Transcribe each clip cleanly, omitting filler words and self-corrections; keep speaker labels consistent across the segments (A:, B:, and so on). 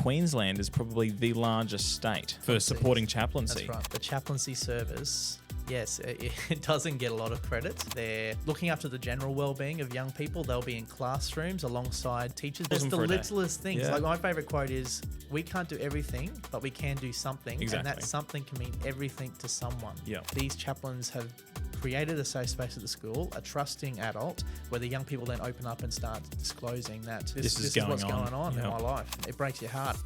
A: Queensland is probably the largest state for supporting chaplaincy.
B: That's right. The chaplaincy service, yes, it doesn't get a lot of credit. They're looking after the general well-being of young people. They'll be in classrooms alongside teachers. It's the littlest things.
A: Yeah.
B: Like my favourite quote is, we can't do everything, but we can do something.
A: Exactly.
B: And that something can mean everything to someone.
A: Yeah.
B: These chaplains have created a safe space at the school, a trusting adult, where the young people then open up and start disclosing that this is what's going on in my life. It breaks your heart.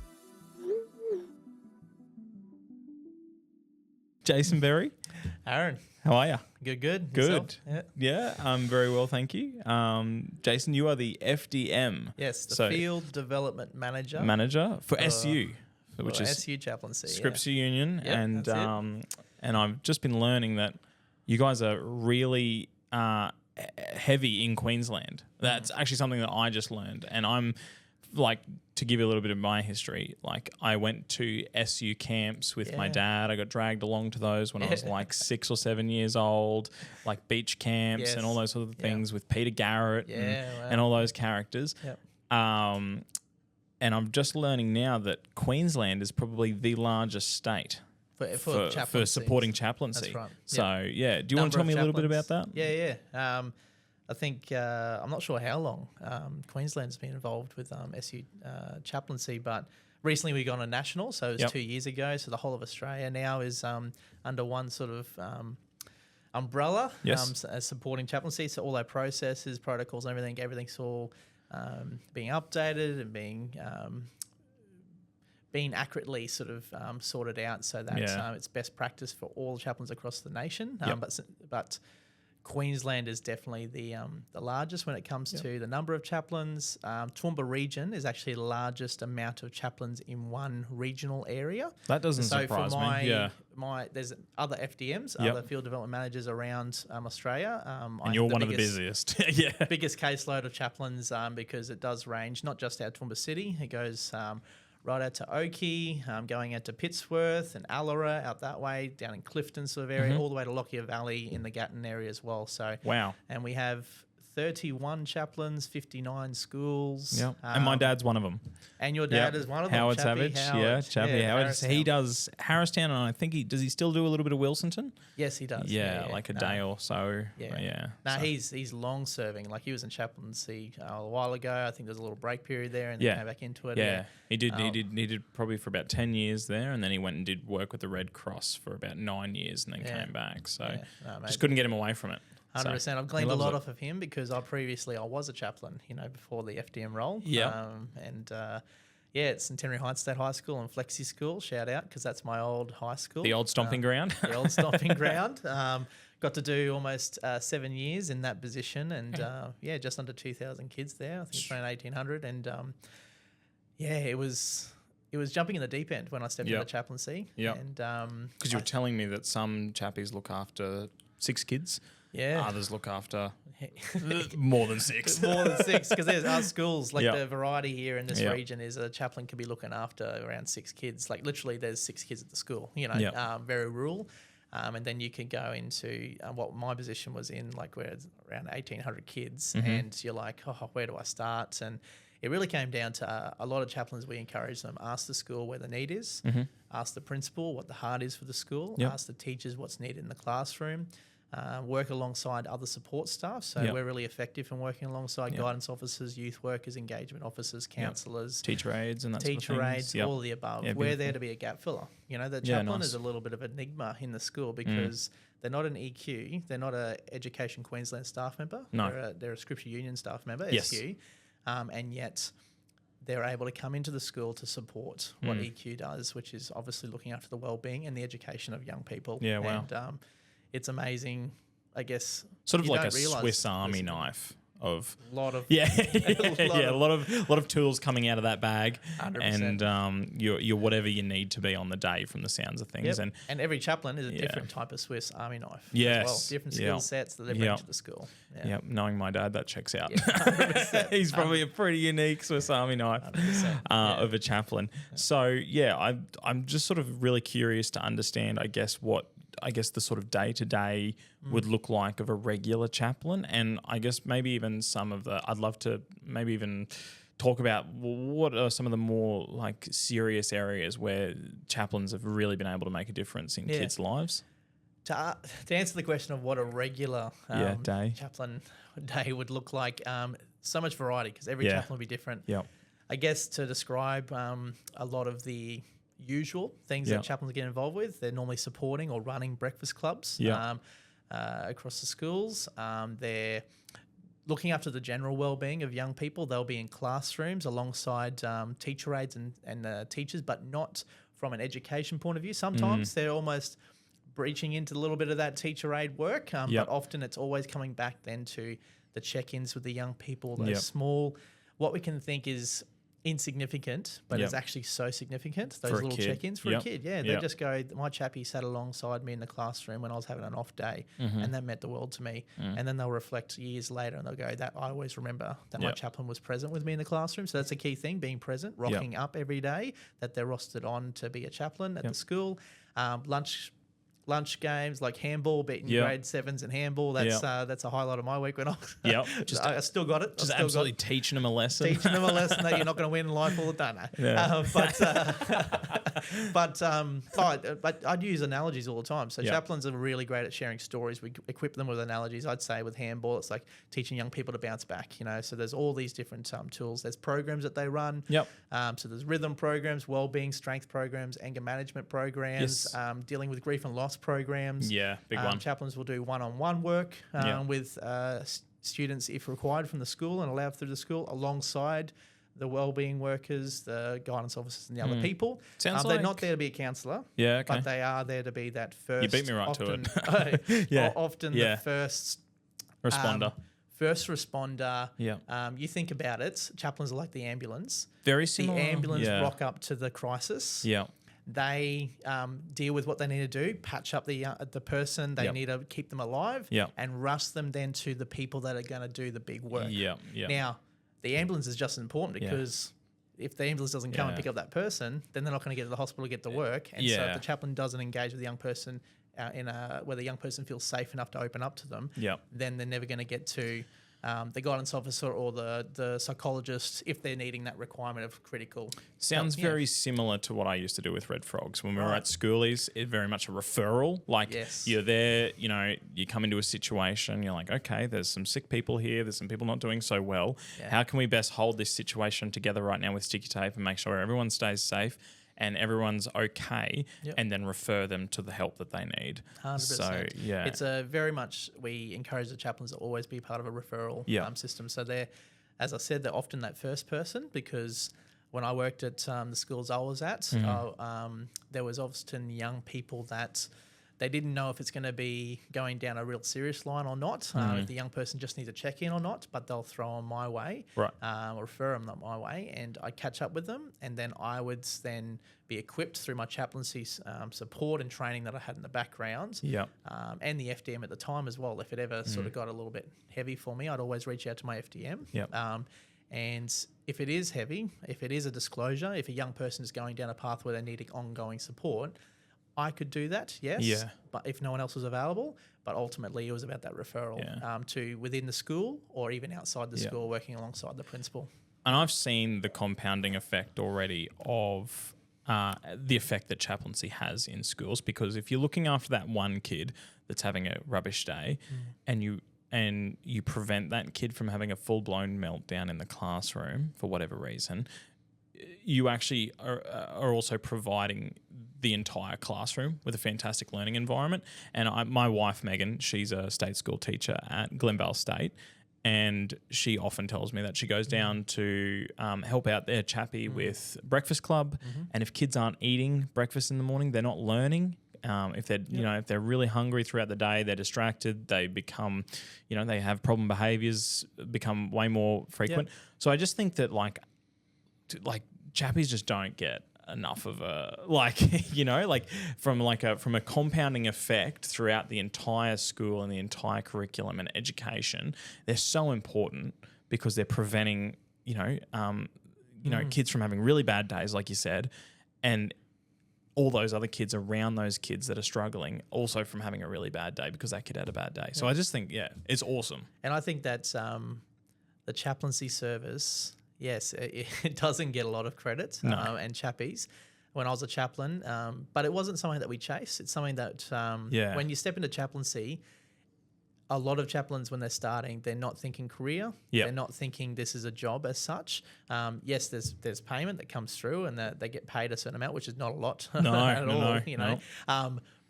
A: Jason Berry,
B: Aaron,
A: how are you?
B: good.
A: Good.
B: Yourself?
A: Yeah, I'm very well, thank you. Jason, you are the FDM.
B: Yes, the Field Development Manager
A: for SU, which is
B: SU chaplaincy,
A: Scripps Union,
B: Yep,
A: and
B: that's
A: and I've just been learning that you guys are really heavy in Queensland. That's actually something that I just learned, and I'm like, to give you a little bit of my history, like I went to SU camps with my dad. I got dragged along to those when I was like 6 or 7 years old, like beach camps and all those sort of things with Peter Garrett and all those characters.
B: Yep.
A: And I'm just learning now that Queensland is probably the largest state for supporting chaplaincy.
B: That's right.
A: So, do you want to tell me a little bit about that?
B: Yeah. I think, I'm not sure how long Queensland's been involved with SU chaplaincy, but recently we got on a national, so it was 2 years ago. So the whole of Australia now is under one sort of umbrella as supporting chaplaincy. So all our processes, protocols, and everything's all being updated and being accurately sort of sorted out so that it's best practice for all chaplains across the nation. But Queensland is definitely the largest when it comes to the number of chaplains. Toowoomba region is actually the largest amount of chaplains in one regional area.
A: That doesn't surprise me.
B: There's other FDMs, other field development managers around Australia.
A: And you're one of the busiest.
B: Biggest caseload of chaplains because it does range, not just out Toowoomba City. It goes right out to Oakey, going out to Pittsworth and Allara, out that way, down in Clifton sort of area, all the way to Lockyer Valley in the Gatton area as well. So and we have 31 chaplains, 59 schools.
A: Yeah, and my dad's one of them.
B: And your dad is one of them.
A: Howard Savage, Chappie Howard.
B: Harristown.
A: He does Harristown, and I think does he still do a little bit of Wilsonton?
B: Yes, he does.
A: Like a day or so.
B: He's long serving. Like he was in chaplaincy a while ago. I think there's a little break period there, and then came back into it.
A: Yeah, he did probably for about 10 years there, and then he went and did work with the Red Cross for about 9 years, and then came back. So just couldn't get him away from it.
B: 100%. I've gleaned a lot off of him because I was a chaplain, before the FDM role. It's Centenary Heights State High School and Flexi School. Shout out, because that's my old high school.
A: The old stomping ground.
B: The old stomping ground. Got to do almost 7 years in that position, and just under 2,000 kids there. I think it's around 1,800, and it was jumping in the deep end when I stepped into chaplaincy.
A: Yeah,
B: and
A: because you were telling me that some chappies look after 6 kids.
B: Yeah.
A: Others look after more than 6.
B: More than 6, because there's our schools. Like the variety here in this region is a chaplain could be looking after around 6 kids. Like literally there's 6 kids at the school, very rural. And then you can go into what my position was in, like where it's around 1,800 kids. And you're like, where do I start? And it really came down to a lot of chaplains, we encourage them, ask the school where the need is, ask the principal what the heart is for the school, ask the teachers what's needed in the classroom. Work alongside other support staff. So we're really effective in working alongside guidance officers, youth workers, engagement officers, counsellors.
A: Teacher aides and that sort of
B: Teacher aides, all of the above. We're there to be a gap filler. The chaplain is a little bit of an enigma in the school because they're not an EQ. They're not a Education Queensland staff member.
A: No.
B: They're a Scripps Union staff member, SQ. And yet they're able to come into the school to support what EQ does, which is obviously looking after the well-being and the education of young people.
A: Yeah, wow.
B: And, it's amazing, I guess.
A: Sort of like a Swiss Army knife of
B: a lot of
A: a lot of tools coming out of that bag,
B: 100%.
A: and you're whatever you need to be on the day from the sounds of things.
B: And every chaplain is a different type of Swiss Army knife.
A: Yes,
B: as well. Different skill sets that they bring to the school.
A: Knowing my dad, that checks out.
B: Yeah,
A: He's probably a pretty unique Swiss Army knife of a chaplain. So I'm just sort of really curious to understand, I guess the sort of day-to-day would look like of a regular chaplain, and I guess maybe even some of the, I'd love to maybe even talk about what are some of the more like serious areas where chaplains have really been able to make a difference in kids' lives.
B: To answer the question of what a regular
A: day
B: chaplain day would look like, so much variety because every chaplain will be different.
A: Yeah.
B: I guess to describe a lot of the usual things that chaplains get involved with, they're normally supporting or running breakfast clubs across the schools. They're looking after the general well-being of young people. They'll be in classrooms alongside teacher aides and teachers, but not from an education point of view. Sometimes they're almost breaching into a little bit of that teacher aid work, but often it's always coming back then to the check-ins with the young people, those small, what we can think is insignificant, but it's actually so significant, those little check-ins for a kid. Yeah, they just go, my chappie sat alongside me in the classroom when I was having an off day, and that meant the world to me. And then they'll reflect years later and they'll go, that I always remember that my chaplain was present with me in the classroom. So that's a key thing, being present, rocking up every day, that they're rostered on to be a chaplain at the school. Lunch games like handball, beating grade 7s in handball. That's a highlight of my week when I was. I still got it.
A: Just absolutely teaching them a lesson.
B: Teaching them a lesson that you're not going to win in life all the time. But I'd use analogies all the time. So chaplains are really great at sharing stories. We equip them with analogies. I'd say with handball, it's like teaching young people to bounce back. So there's all these different tools. There's programs that they run. So there's rhythm programs, well-being, strength programs, anger management programs, dealing with grief and loss programs.
A: Big one.
B: Chaplains will do one-on-one work with students if required from the school and allowed through the school alongside the wellbeing workers, the guidance officers and the other people. They're not there to be a counsellor, but they are there to be that first...
A: You beat me right to
B: it. Often the first...
A: responder.
B: First responder. You think about it, chaplains are like the ambulance.
A: Very similar.
B: The ambulance rock up to the crisis. They deal with what they need to do, patch up the person. They need to keep them alive and rush them then to the people that are going to do the big work. Now, the ambulance is just as important because if the ambulance doesn't come and pick up that person, then they're not going to get to the hospital to get to work. And so if the chaplain doesn't engage with the young person where the young person feels safe enough to open up to them, then they're never going to get to the guidance officer or the psychologist if they're needing that requirement of critical.
A: Sounds very similar to what I used to do with Red Frogs. When we were at schoolies, it's very much a referral. Like you're there, you come into a situation, you're like, okay, there's some sick people here, there's some people not doing so well. How can we best hold this situation together right now with sticky tape and make sure everyone stays safe and everyone's okay, and then refer them to the help that they need.
B: 100%.
A: So,
B: it's a very much, we encourage the chaplains to always be part of a referral system. So they're, as I said, they're often that first person, because when I worked at the schools I was at, there was often young people that they didn't know if it's going to be going down a real serious line or not, if the young person just needs a check-in or not, but they'll throw them my way, or refer them my way, and I catch up with them, and then I would then be equipped through my chaplaincy support and training that I had in the background, and the FDM at the time as well. If it ever sort of got a little bit heavy for me, I'd always reach out to my FDM. And if it is heavy, if it is a disclosure, if a young person is going down a path where they need ongoing support, I could do that, yes, but if no one else was available. But ultimately, it was about that referral to within the school or even outside the school, working alongside the principal.
A: And I've seen the compounding effect already of the effect that chaplaincy has in schools, because if you're looking after that one kid that's having a rubbish day and you prevent that kid from having a full-blown meltdown in the classroom for whatever reason, you actually are also providing the entire classroom with a fantastic learning environment. And my wife, Megan, she's a state school teacher at Glenvale State, and she often tells me that she goes down to help out their chappie with breakfast club. And if kids aren't eating breakfast in the morning, they're not learning. If they're if they're really hungry throughout the day, they're distracted, they become, they have problem behaviors become way more frequent. So I just think that like chappies just don't get enough of a from a compounding effect throughout the entire school and the entire curriculum and education. They're so important because they're preventing kids from having really bad days, like you said, and all those other kids around those kids that are struggling also from having a really bad day because that kid had a bad day. So I just think it's awesome.
B: And I think that the chaplaincy service, yes, it doesn't get a lot of credit and chappies when I was a chaplain, but it wasn't something that we chase. It's something that when you step into chaplaincy, a lot of chaplains, when they're starting, they're not thinking career.
A: Yep.
B: They're not thinking this is a job as such. Yes, there's payment that comes through, and that they get paid a certain amount, which is not a lot at all. You know,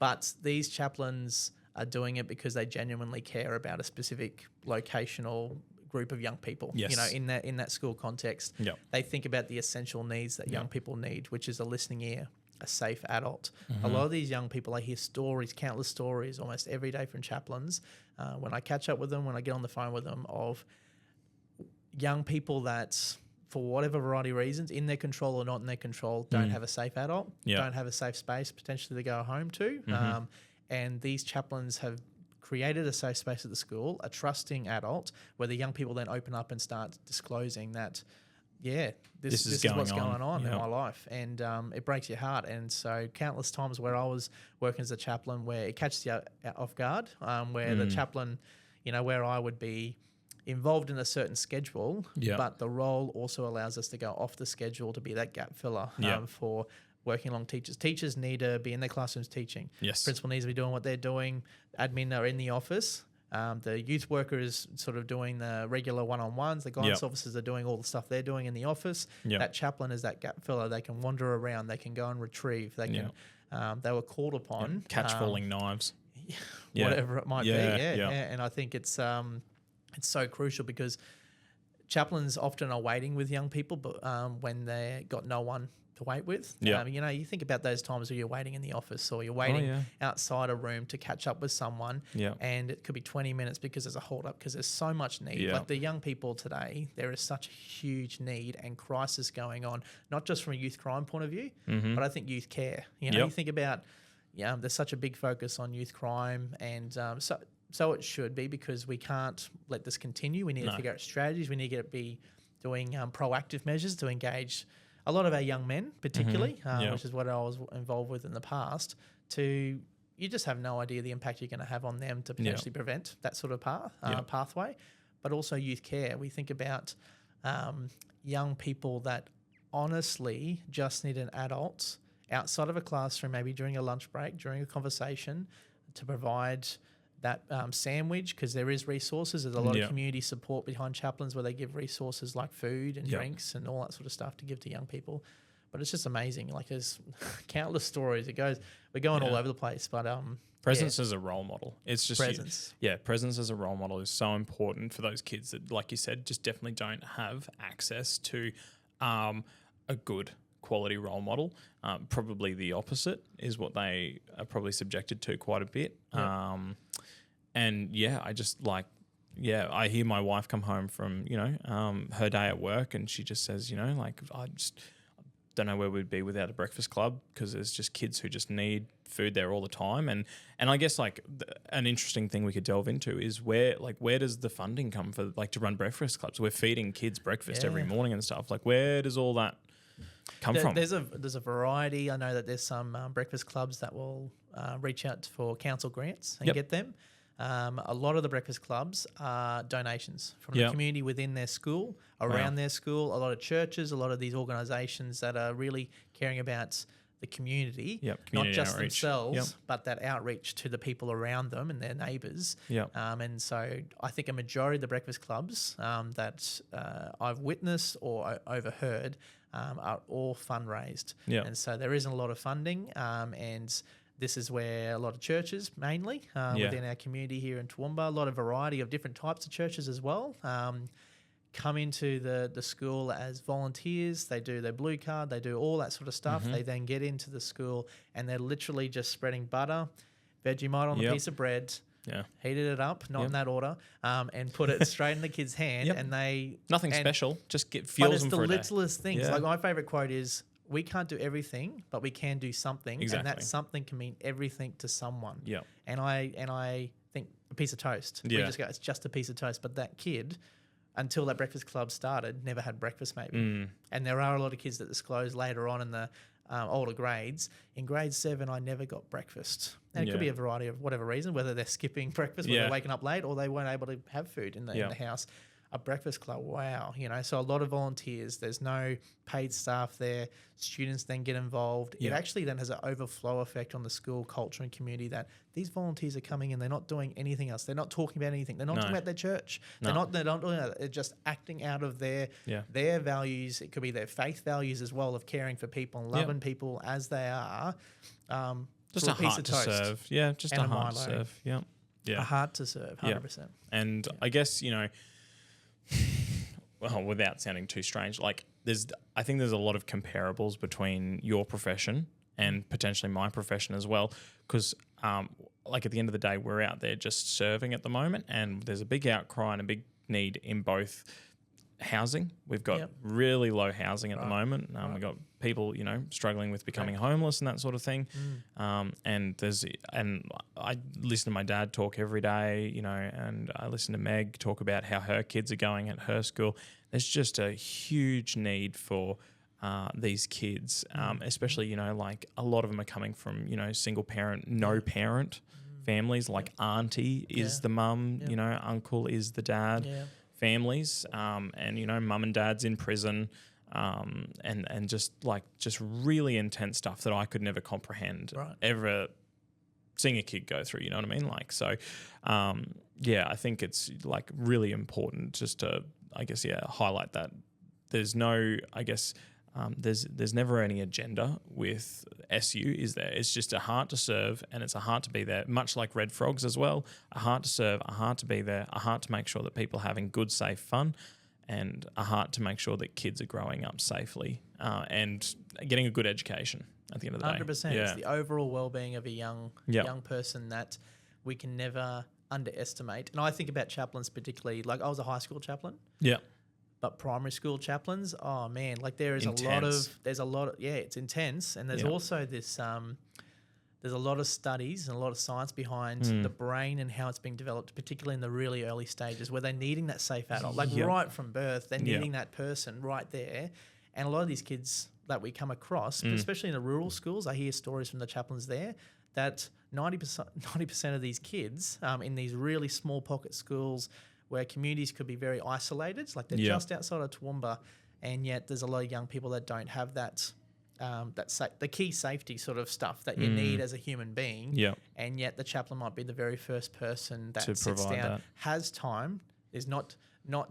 B: but these chaplains are doing it because they genuinely care about a specific locational group of young people.
A: Yes.
B: You know, in that school context,
A: Yep.
B: they think about the essential needs that young people need, which is a listening ear, a safe adult.
A: Mm-hmm.
B: A lot of these young people, I hear stories, countless stories, almost every day from chaplains. When I catch up with them, when I get on the phone with them, of young people that, for whatever variety of reasons, in their control or not in their control, don't have a safe adult, don't have a safe space potentially to go home to. And these chaplains have created a safe space at the school, a trusting adult, where the young people then open up and start disclosing that, this is what's going on in my life. And it breaks your heart. And so countless times where I was working as a chaplain, where it catches you off guard, where the chaplain, you know, where I would be involved in a certain schedule, but the role also allows us to go off the schedule to be that gap filler for working along teachers. Teachers need to be in their classrooms teaching.
A: Yes.
B: Principal needs to be doing what they're doing. Admin are in the office. The youth worker is sort of doing the regular one-on-ones. The guidance officers are doing all the stuff they're doing in the office. That chaplain is that gap filler. They can wander around. They can go and retrieve. They can. They were called upon.
A: Catch falling knives.
B: Whatever it might be. And I think it's so crucial because chaplains often are waiting with young people, but when they got no one to wait with. You know, you think about those times where you're waiting in the office or you're waiting outside a room to catch up with someone and it could be 20 minutes because there's a hold up because there's so much need. Like the young people today, there is such a huge need and crisis going on, not just from a youth crime point of view, but I think youth care. You know, you think about, there's such a big focus on youth crime and so it should be because we can't let this continue. We need to figure out strategies. We need to be doing proactive measures to engage a lot of our young men, particularly, which is what I was involved with in the past, you just have no idea the impact you're going to have on them to potentially prevent that sort of pathway. But also youth care. We think about young people that honestly just need an adult outside of a classroom, maybe during a lunch break, during a conversation, to provide that sandwich, because there is resources. There's a lot of community support behind chaplains where they give resources like food and drinks and all that sort of stuff to give to young people. But it's just amazing. Like there's countless stories. We're going all over the place. But
A: presence as a role model. It's just
B: presence.
A: Presence as a role model is so important for those kids that, like you said, just definitely don't have access to a good quality role model. Probably the opposite is what they are probably subjected to quite a bit. And I just I hear my wife come home from, her day at work and she just says, I just don't know where we'd be without a breakfast club because there's just kids who just need food there all the time. And I guess an interesting thing we could delve into is where does the funding come for to run breakfast clubs? We're feeding kids breakfast every morning and stuff. Where does all that come from?
B: There's a variety. I know that there's some breakfast clubs that will reach out for council grants and get them. A lot of the breakfast clubs are donations from the community within their school, around their school, a lot of churches, a lot of these organisations that are really caring about the community, not just outreach. Themselves, but that outreach to the people around them and their neighbours. And so I think a majority of the breakfast clubs that I've witnessed or overheard are all fundraised. And so there isn't a lot of funding and this is where a lot of churches, mainly within our community here in Toowoomba, a lot of variety of different types of churches as well, come into the school as volunteers. They do their blue card. They do all that sort of stuff. They then get into the school and they're literally just spreading butter, Vegemite on a piece of bread, heated it up, not in that order, and put it straight in the kid's hand. And they
A: nothing special, just fuels them for a day.
B: But it's the littlest things. Like my favourite quote is, we can't do everything, but we can do something.
A: Exactly.
B: And that something can mean everything to someone. And I think a piece of toast. We just go, it's just a piece of toast. But that kid, until that breakfast club started, never had breakfast maybe. And there are a lot of kids that disclose later on in the older grades. In grade 7, I never got breakfast. And it could be a variety of whatever reason, whether they're skipping breakfast, whether they're waking up late, or they weren't able to have food in the house. a breakfast club. Wow. So a lot of volunteers, there's no paid staff there. Students then get involved. It actually then has an overflow effect on the school culture and community that these volunteers are coming and they're not doing anything else. They're not talking about anything. They're not talking about their church. They're not doing that. They're just acting out of their values. It could be their faith values as well of caring for people and loving people as they are.
A: Just a heart to serve. Yeah, just a heart to serve. Yeah.
B: A heart to serve, 100%.
A: And I guess, well, without sounding too strange, like I think there's a lot of comparables between your profession and potentially my profession as well, because like at the end of the day, we're out there just serving at the moment, and there's a big outcry and a big need in both housing. We've got really low housing at the moment. We've got people, struggling with becoming homeless and that sort of thing. And I listen to my dad talk every day, and I listen to Meg talk about how her kids are going at her school. There's just a huge need for these kids, especially, like a lot of them are coming from, single parent, no parent families, like auntie is the mum, uncle is the dad. Families, and mum and dad's in prison, and just really intense stuff that I could never comprehend ever seeing a kid go through. You know what I mean? I think it's like really important just to highlight that there's no there's never any agenda with SU, is there? It's just a heart to serve, and it's a heart to be there, much like Red Frogs as well. A heart to serve, a heart to be there, a heart to make sure that people are having good, safe fun, and a heart to make sure that kids are growing up safely and getting a good education at the end of the day.
B: 100%. It's the overall well-being of a young person that we can never underestimate. And I think about chaplains particularly, like I was a high school chaplain.
A: Yeah.
B: But primary school chaplains, oh man, like there's a lot of, it's intense. And there's also this, there's a lot of studies and a lot of science behind the brain and how it's being developed, particularly in the really early stages where they're needing that safe adult, right from birth, they're needing that person right there. And a lot of these kids that we come across, especially in the rural schools, I hear stories from the chaplains there that 90% of these kids in these really small pocket schools where communities could be very isolated. It's like they're just outside of Toowoomba, and yet there's a lot of young people that don't have that the key safety sort of stuff that you need as a human being. Yeah. And yet the chaplain might be the very first person that sits down, has time, is not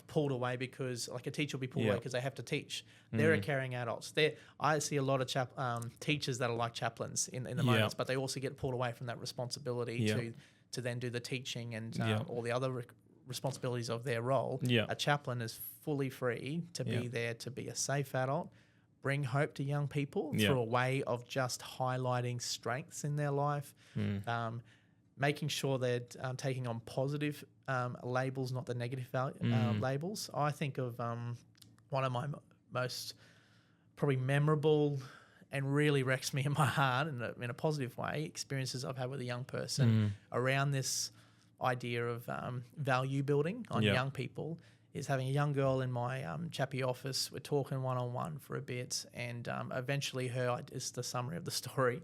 B: pulled away because like a teacher will be pulled away because they have to teach. They're carrying adults. I see a lot of teachers that are like chaplains in the moments, but they also get pulled away from that responsibility to then do the teaching and all the other responsibilities of their role. A chaplain is fully free to be there to be a safe adult, bring hope to young people through a way of just highlighting strengths in their life, making sure they're taking on positive labels, not the negative labels. I think of one of my most probably memorable and really wrecks me in my heart in a positive way experiences I've had with a young person around this idea of value building on young people is having a young girl in my chappie office. We're talking one-on-one for a bit, and eventually is the summary of the story,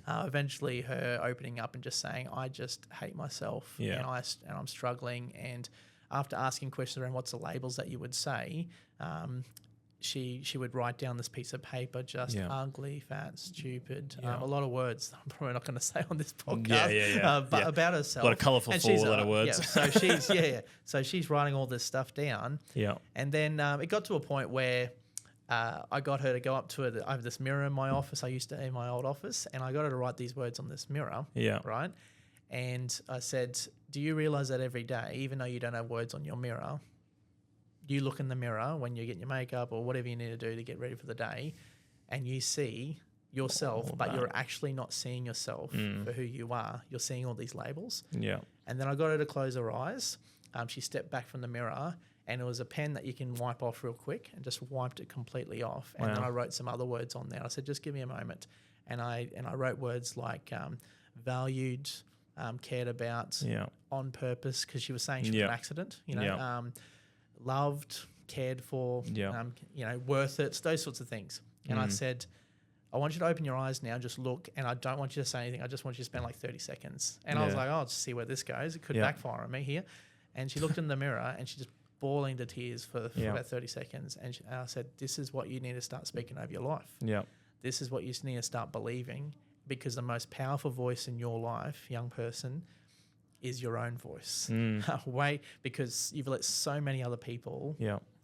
B: eventually her opening up and just saying, I just hate myself and I'm struggling. And after asking questions around what's the labels that you would say, she would write down this piece of paper, just ugly, fat, stupid, a lot of words that I'm probably not going to say on this podcast, but about herself.
A: A lot of colourful four-letter words.
B: So she's so she's writing all this stuff down. Yeah, and then it got to a point where I got her to go up to her. I have this mirror in my office. I used to in my old office, and I got her to write these words on this mirror. Yeah, right. And I said, "Do you realise that every day, even though you don't have words on your mirror, you look in the mirror when you're getting your makeup or whatever you need to do to get ready for the day, and you see yourself, but you're actually not seeing yourself for who you are. You're seeing all these labels." Yeah. And then I got her to close her eyes. She stepped back from the mirror, and it was a pen that you can wipe off real quick, and just wiped it completely off. And then I wrote some other words on there. I said, just give me a moment. And I wrote words like valued, cared about, on purpose, because she was saying she was an accident, loved, cared for, worth it, those sorts of things. And I said, I want you to open your eyes now, just look, and I don't want you to say anything. I just want you to spend like 30 seconds. And I was like, I'll just see where this goes. It could backfire on me here. And she looked in the mirror and she just bawling to tears for about 30 seconds. And I said, this is what you need to start speaking over your life.
A: Yeah.
B: This is what you need to start believing, because the most powerful voice in your life, young person, is your own voice. Because you've let so many other people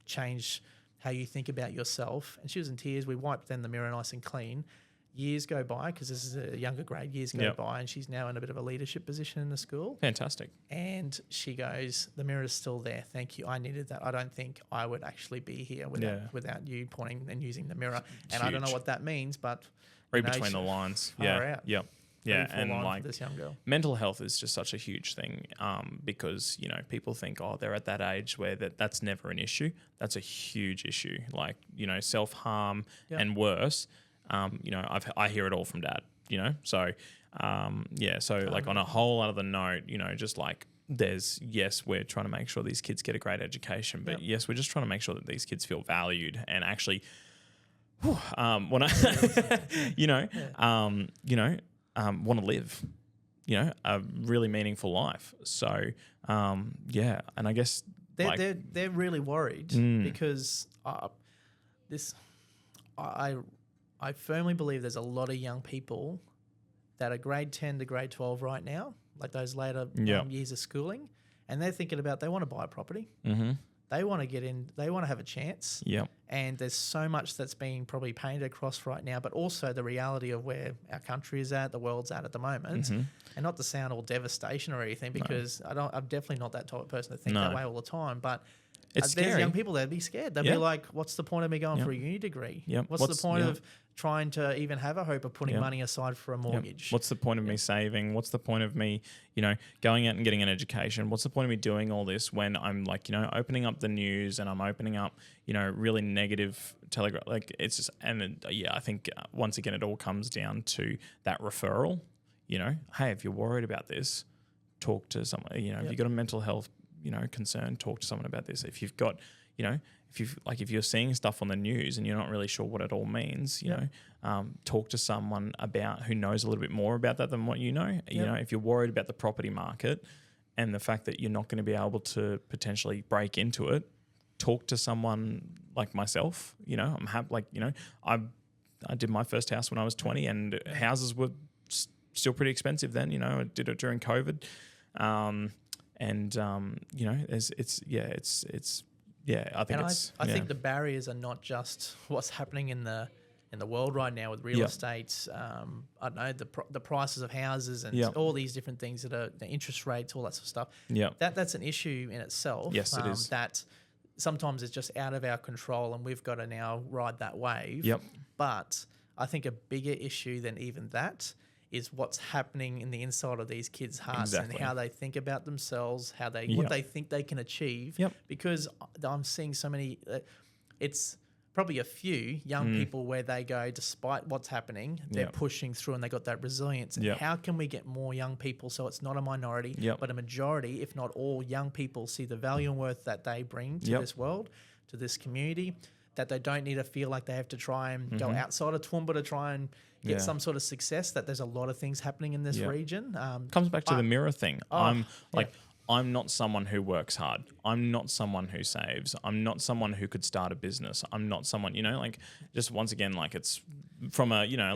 B: change how you think about yourself. And she was in tears. We wiped then the mirror nice and clean. Years go by, because this is a younger grade, years go by, and she's now in a bit of a leadership position in the school.
A: Fantastic.
B: And she goes, the mirror's still there. Thank you. I needed that. I don't think I would actually be here without you pointing and using the mirror. And I don't know what that means, but...
A: Read between the lines. Yeah. And like
B: this young girl.
A: Mental health is just such a huge thing, because, you know, people think, oh, they're at that age where that's never an issue. That's a huge issue. Like, you know, self-harm and worse. You know, I hear it all from Dad, you know? So, like on a whole other note, you know, just like yes, we're trying to make sure these kids get a great education, but yes, we're just trying to make sure that these kids feel valued and actually, want to live, you know, a really meaningful life. So, and I guess
B: they're really worried because I firmly believe there's a lot of young people that are grade 10 to grade 12 right now, like those later years of schooling, and they're thinking about they want to buy a property. Mm-hmm. They want to get in. They want to have a chance.
A: Yeah.
B: And there's so much that's being probably painted across right now, but also the reality of where our country is at, the world's at the moment. Mm-hmm. And not to sound all devastation or anything, because I'm definitely not that type of person to think that way all the time. But
A: it's
B: there's
A: scary.
B: Young people that'd be scared. They'd be like, "What's the point of me going for a uni degree? What's the point of trying to even have a hope of putting money aside for a mortgage?
A: What's the point of me saving? What's the point of me, you know, going out and getting an education? What's the point of me doing all this when I'm like, you know, opening up the news and I'm opening up, you know, really negative telegraph? Like it's just, and I think once again it all comes down to that referral. You know, hey, if you're worried about this, talk to someone. You know, if you've got a mental health, you know, concern, talk to someone about this. If you've got, you know, if you're seeing stuff on the news and you're not really sure what it all means, you know, talk to someone about who knows a little bit more about that than what you know. You know, if you're worried about the property market and the fact that you're not going to be able to potentially break into it, talk to someone like myself. You know, I'm happy. Like, you know, I did my first house when I was 20, and houses were still pretty expensive then. You know, I did it during COVID. You know, I
B: think the barriers are not just what's happening in the world right now with real estate. I don't know, the prices of houses and all these different things that are the interest rates, all that sort of stuff.
A: Yeah,
B: that's an issue in itself.
A: Yes, it is.
B: That sometimes it's just out of our control, and we've got to now ride that wave.
A: Yep.
B: But I think a bigger issue than even that is what's happening in the inside of these kids' hearts and how they think about themselves, how they what they think they can achieve.
A: Yep.
B: Because I'm seeing so many, it's probably a few young people where they go, despite what's happening, they're pushing through and they got that resilience. And how can we get more young people so it's not a minority, but a majority, if not all young people, see the value and worth that they bring to this world, to this community, that they don't need to feel like they have to try and go outside of Toowoomba to try and get some sort of success, that there's a lot of things happening in this region.
A: Comes back to the mirror thing. I'm not someone who works hard. I'm not someone who saves. I'm not someone who could start a business. I'm not someone, you know, like, just once again, like, it's from a, you know,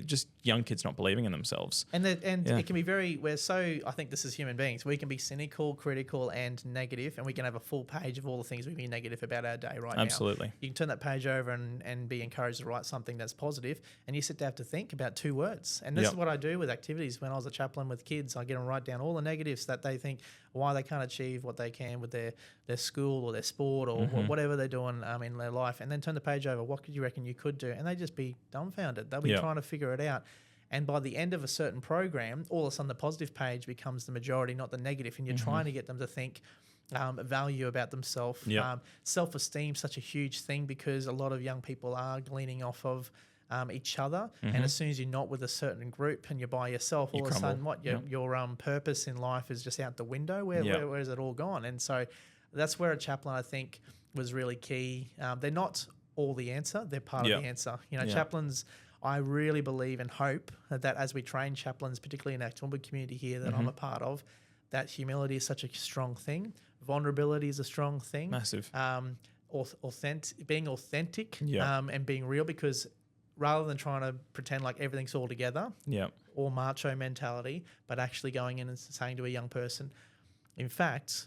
A: just young kids not believing in themselves.
B: And it can be I think this is human beings. We can be cynical, critical, and negative, and we can have a full page of all the things we be negative about our day now.
A: Absolutely.
B: You can turn that page over and be encouraged to write something that's positive, and you sit down to think about 2 words. And this is what I do with activities. When I was a chaplain with kids, I get them write down all the negatives that they think, why they can't achieve what they can with their school or their sport or whatever they're doing in their life, and then turn the page over. What could you reckon you could do? And they just be dumbfounded. They'll be trying to figure it out. And by the end of a certain program, all of a sudden the positive page becomes the majority, not the negative. And you're trying to get them to think value about themselves. Self-esteem, such a huge thing, because a lot of young people are gleaning off of each other. And as soon as you're not with a certain group and you're by yourself, all of a sudden your purpose in life is just out the window. Where is it all gone? And so that's where a chaplain, I think, was really key. They're not all the answer. They're part of the answer. You know, chaplains, I really believe and hope that as we train chaplains, particularly in our Toowoomba community here that I'm a part of, that humility is such a strong thing. vulnerability is a strong thing.
A: Massive.
B: Being authentic
A: Yeah.
B: and being real, because rather than trying to pretend like everything's all together
A: Yeah.
B: or macho mentality, but actually going in and saying to a young person, in fact,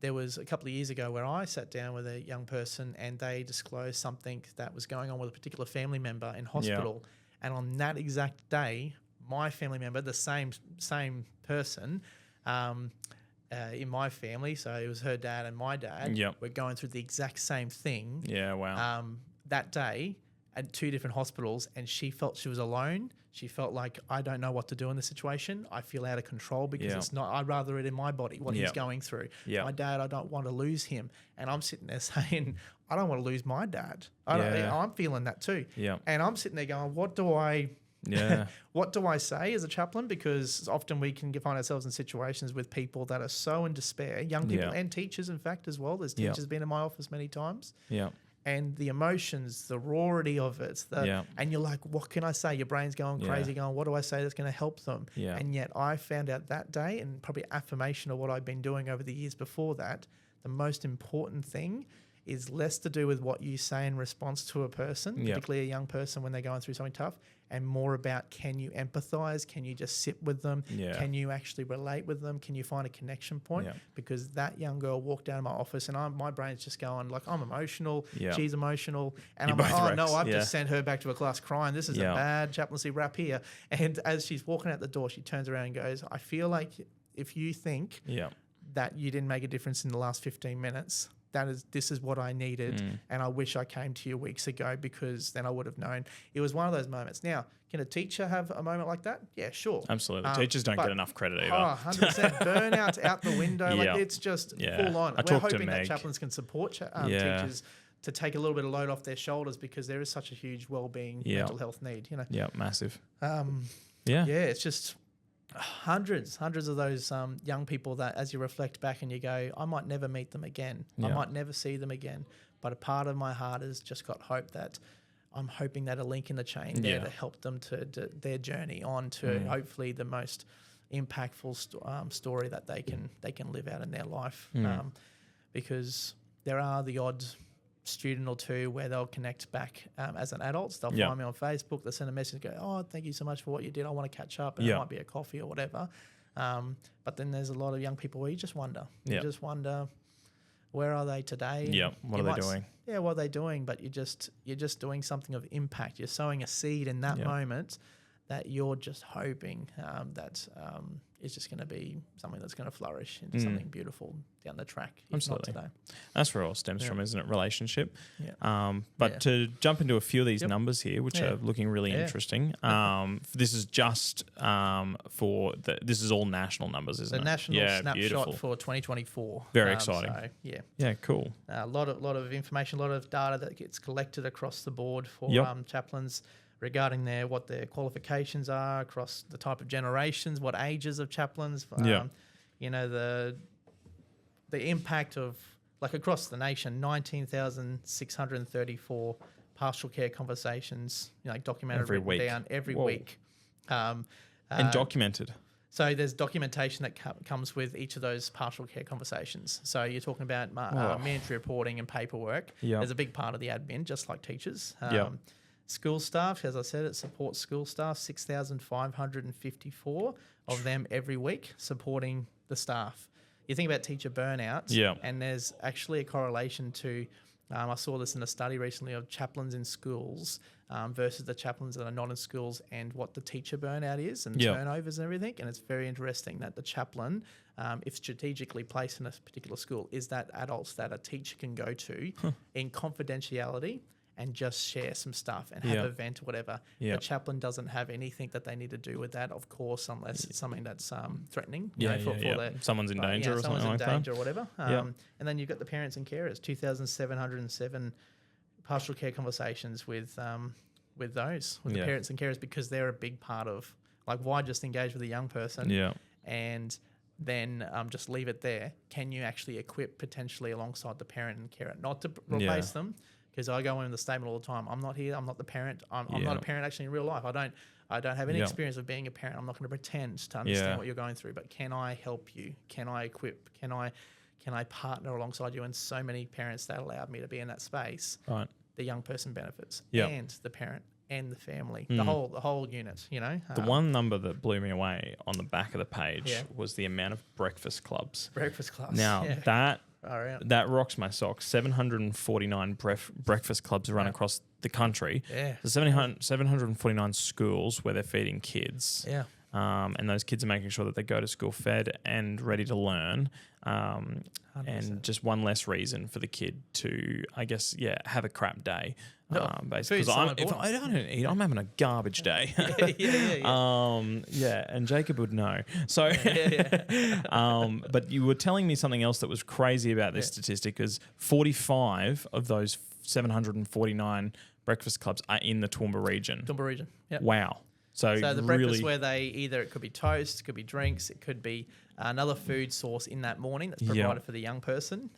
B: there was a couple of years ago where I sat down with a young person and they disclosed something that was going on with a particular family member in hospital. And on that exact day, my family member, the same person, in my family, so it was her dad and my dad, were going through the exact same thing.
A: Yeah, wow.
B: That day at 2 different hospitals, and she felt she was alone. She felt like, I don't know what to do in this situation. I feel out of control because it's not, I'd rather it in my body, what he's going through. My dad, I don't want to lose him. And I'm sitting there saying, I don't want to lose my dad. I'm feeling that too. And I'm sitting there going, what do I say as a chaplain? Because often we can find ourselves in situations with people that are so in despair, young people and teachers, in fact, as well. There's teachers been in my office many times. And the emotions, the rawity of it, and you're like, what can I say? Your brain's going crazy, going, what do I say that's going to help them? And yet I found out that day, and probably affirmation of what I've been doing over the years before that, the most important thing is less to do with what you say in response to a person, particularly a young person when they're going through something tough, and more about, can you empathize? Can you just sit with them? Can you actually relate with them? Can you find a connection point? Because that young girl walked out of my office and my brain's just going like, I'm emotional, she's emotional. And I'm like, oh no, I've just sent her back to a class crying. This is a bad chaplaincy rap here. And as she's walking out the door, she turns around and goes, I feel like if you think that you didn't make a difference in the last 15 minutes, this is what I needed, and I wish I came to you weeks ago, because then I would have known. It was one of those moments. Now, can a teacher have a moment like that? Yeah, sure.
A: Absolutely. Teachers don't get enough credit either.
B: 100%. Burnout's out the window. Like, it's just full on. We're hoping that chaplains can support teachers to take a little bit of load off their shoulders, because there is such a huge well-being, mental health need.
A: Yeah, massive.
B: It's just hundreds of those young people that, as you reflect back and you go, I might never meet them again. I might never see them again. But a part of my heart has just got hope that I'm hoping that a link in the chain there to help them to their journey on to hopefully the most impactful story that they can live out in their life. Because there are the odd student or two where they'll connect back as an adult. They'll find me on Facebook, they'll send a message and go, oh, thank you so much for what you did. I want to catch up, and it might be a coffee or whatever. But then there's a lot of young people where you just wonder. You just wonder, where are they today?
A: What are they doing?
B: What are they doing? But you're just doing something of impact. You're sowing a seed in that moment that you're just hoping that is just going to be something that's going to flourish into something beautiful down the track.
A: Absolutely.
B: Not today.
A: That's where it all stems from, isn't it? Relationship. But to jump into a few of these numbers here, which are looking really interesting. This is just this is all national numbers, isn't it?
B: The national snapshot for 2024.
A: Very exciting.
B: So,
A: cool.
B: A lot of information, a lot of data that gets collected across the board for chaplains, regarding what their qualifications are across the type of generations, what ages of chaplains, the impact of, like, across the nation, 19,634 partial care conversations, documented
A: every week.
B: Down every week.
A: And documented.
B: So there's documentation that comes with each of those partial care conversations. So you're talking about mandatory reporting and paperwork. There's a big part of the admin, just like teachers. School staff, as I said, it supports school staff, 6,554 of them every week supporting the staff. You think about teacher burnout, and there's actually a correlation to, I saw this in a study recently of chaplains in schools versus the chaplains that are not in schools, and what the teacher burnout is and turnovers and everything. And it's very interesting that the chaplain, if strategically placed in a particular school, is that adults that a teacher can go to in confidentiality and just share some stuff and have an event or whatever. The chaplain doesn't have anything that they need to do with that, of course, unless it's something that's threatening.
A: Someone's in danger or something like that.
B: Someone's in danger or whatever. And then you've got the parents and carers, 2,707 partial care conversations with the parents and carers, because they're a big part of, like, why just engage with a young person and then just leave it there? Can you actually equip potentially alongside the parent and carer, not to replace them, because I go in the statement all the time. I'm not here. I'm not the parent. I'm not a parent actually in real life. I don't have any experience of being a parent. I'm not going to pretend to understand what you're going through, but can I help you? Can I equip? Can I partner alongside you? And so many parents that allowed me to be in that space.
A: Right.
B: The young person benefits and the parent and the family, the whole unit, you know.
A: The one number that blew me away on the back of the page was the amount of breakfast clubs.
B: Breakfast clubs.
A: Now that rocks my socks. 749 breakfast clubs run across the country.
B: Yeah.
A: So 749 schools where they're feeding kids.
B: Yeah.
A: And those kids are making sure that they go to school fed and ready to learn. And just one less reason for the kid to, I guess, have a crap day. Basically, if I don't eat, I'm having a garbage day. And Jacob would know. So, but you were telling me something else that was crazy about this statistic is 45 of those 749 breakfast clubs are in the Toowoomba region.
B: Yep.
A: Wow. So
B: the breakfast where it could be toast, it could be drinks, it could be another food source in that morning that's provided for the young person.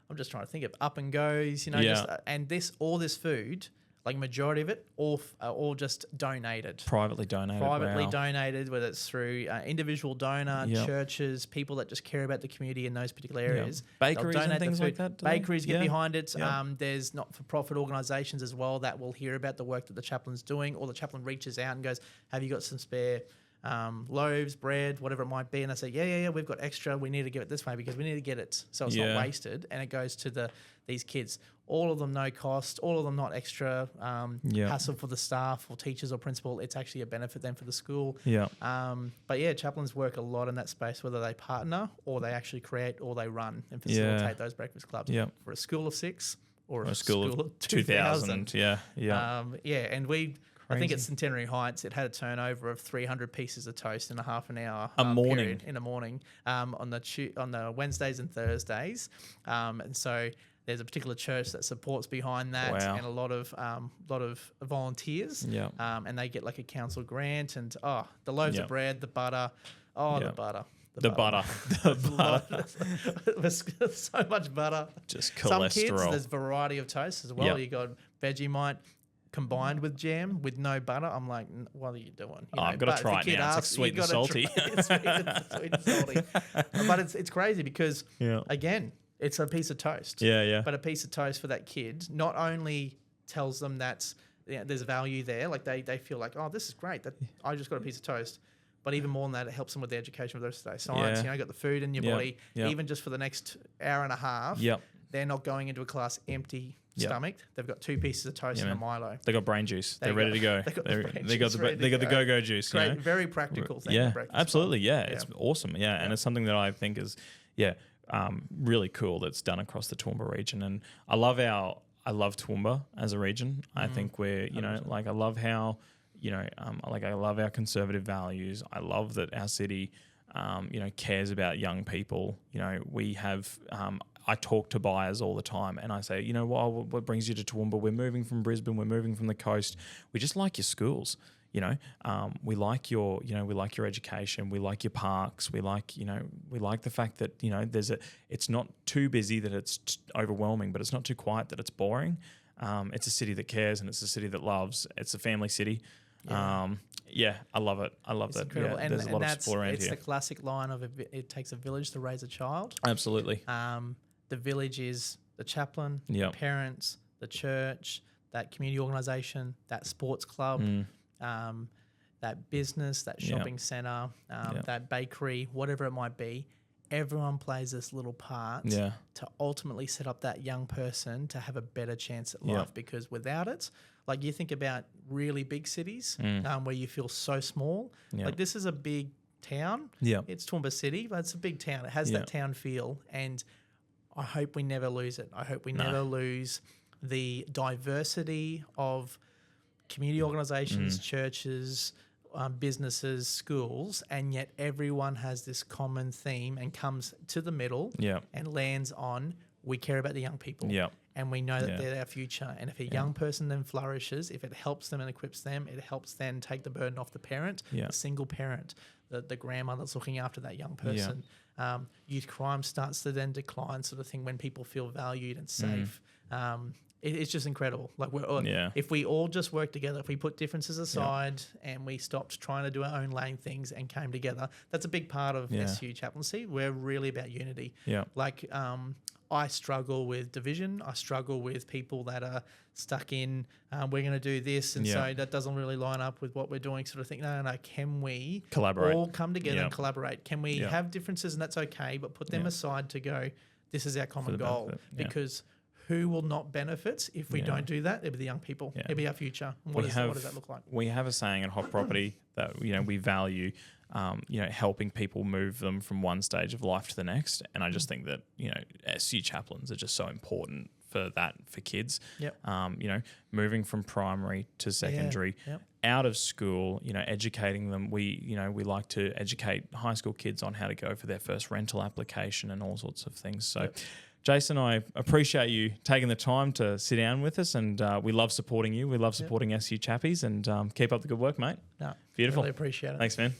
B: I'm just trying to think of up and goes, you know, and all this food, like majority of it, all just donated.
A: Privately donated,
B: whether it's through individual donor, churches, people that just care about the community in those particular areas.
A: Bakeries and things like that.
B: Bakeries get behind it. There's not-for-profit organisations as well that will hear about the work that the chaplain's doing, or the chaplain reaches out and goes, have you got some spare loaves, bread, whatever it might be, and they say, yeah, we've got extra. We need to give it this way because we need to get it so it's not wasted, and it goes to these kids. All of them no cost, all of them not extra hassle for the staff or teachers or principal. It's actually a benefit then for the school. But chaplains work a lot in that space, whether they partner or they actually create or they run and facilitate those breakfast clubs for a school of 6 or a school of 2,000. And I think at Centenary Heights, it had a turnover of 300 pieces of toast in a half an hour period in a morning on the Wednesdays and Thursdays. And so there's a particular church that supports behind that and a lot of volunteers. And they get like a council grant and the loaves of bread, the butter, the butter.
A: The butter.
B: So much butter.
A: Just cholesterol.
B: Some kids, there's variety of toast as well. You got Vegemite combined with jam with no butter. I'm like, what are you doing?
A: I've got to try it now. It's like sweet and salty.
B: It's sweet and salty. But it's crazy because, again, it's a piece of toast. But a piece of toast for that kid not only tells them that there's value there, like they feel like, oh, this is great, that I just got a piece of toast. But even more than that, it helps them with their education for the rest of the day. Science, you got the food in your body. Even just for the next hour and a half, they're not going into a class empty stomach. They've got 2 pieces of toast and a Milo.
A: They got brain juice. They're ready to go. They got the go-go juice.
B: Great, very practical thing.
A: Yeah, absolutely. It's awesome. And it's something that I think is really cool that's done across the Toowoomba region. And I love Toowoomba as a region. I think we're I love how I love our conservative values. I love that our city cares about young people. We have. I talk to buyers all the time and I say, what brings you to Toowoomba? We're moving from Brisbane. We're moving from the coast. We just like your schools. We like your education. We like your parks. We like the fact that, it's not too busy that it's overwhelming, but it's not too quiet that it's boring. It's a city that cares and it's a city that loves. It's a family city. I love it. I love that.
B: Incredible.
A: There's a lot of support around here.
B: It's the classic line of it takes a village to raise a child.
A: Absolutely.
B: The village is the chaplain, the parents, the church, that community organisation, that sports club, that business, that shopping centre, that bakery, whatever it might be. Everyone plays this little part to ultimately set up that young person to have a better chance at life. Because without it, like you think about really big cities where you feel so small. Like this is a big town. It's Toowoomba City, but it's a big town. It has that town feel, and I hope we never lose it. I hope we never lose the diversity of community organisations, churches, businesses, schools, and yet everyone has this common theme and comes to the middle and lands on, we care about the young people. And we know that they're our future. And if a young person then flourishes, if it helps them and equips them, it helps then take the burden off the parent, the single parent, the grandmother that's looking after that young person. Youth crime starts to then decline, sort of thing, when people feel valued and safe. it's just incredible. Like
A: Yeah.
B: if we all just work together, if we put differences aside and we stopped trying to do our own lane things and came together, that's a big part of SU chaplaincy. We're really about unity.
A: Yeah.
B: Like I struggle with division. I struggle with people that are stuck in, we're going to do this, and so that doesn't really line up with what we're doing, sort of thing. No. Can we
A: collaborate?
B: all come together and collaborate? Can we have differences, and that's okay, but put them aside to go, this is our common goal. Because who will not benefit if we don't do that? It'll be the young people. It'll be our future. What does that look like?
A: We have a saying at Hot Property that we value helping people move them from one stage of life to the next. And I just think that, SU chaplains are just so important for that, for kids. Moving from primary to secondary, out of school, educating them. We like to educate high school kids on how to go for their first rental application and all sorts of things. So Jason, I appreciate you taking the time to sit down with us, and we love supporting you. We love supporting SU Chappies, and keep up the good work, mate.
B: No,
A: beautiful.
B: Really appreciate it.
A: Thanks, man.